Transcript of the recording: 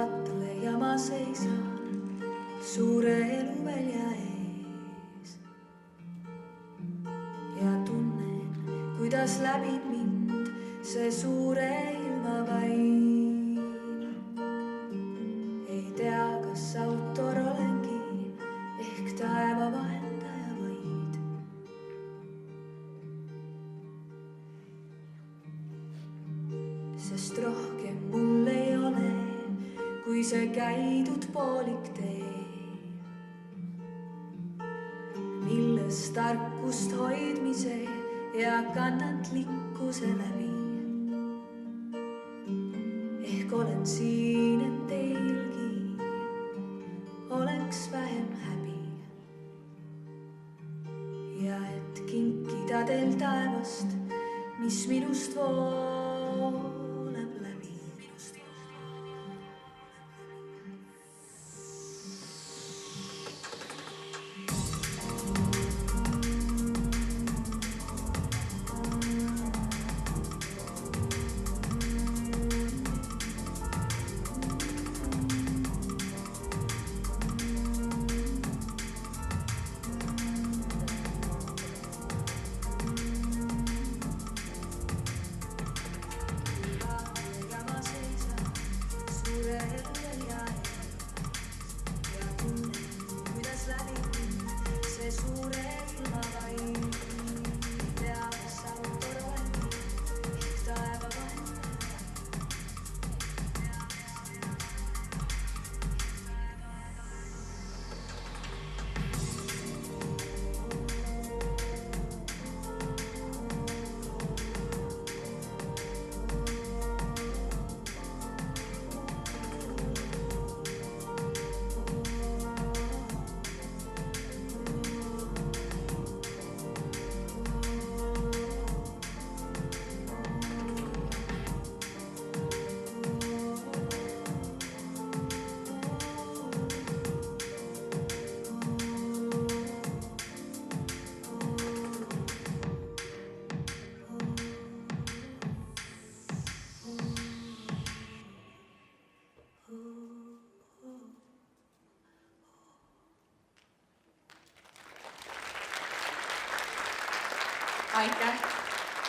vaatale ja ma seisan suure eluvälja ees ja tunnen, kuidas läbib mind see suure ilmavaim. Ei tea, kas autor olengi ehk taeva vahendaja vaid. Sest rohkem mul ei ole, kui see käidud poolik tee, milles tarkust hoidmise ja kannatlikkuse läbi. Ehk olen siin, et teilgi oleks vähem häbi ja et kinkida teil taevast, mis minust voolab läbi. Aitäh!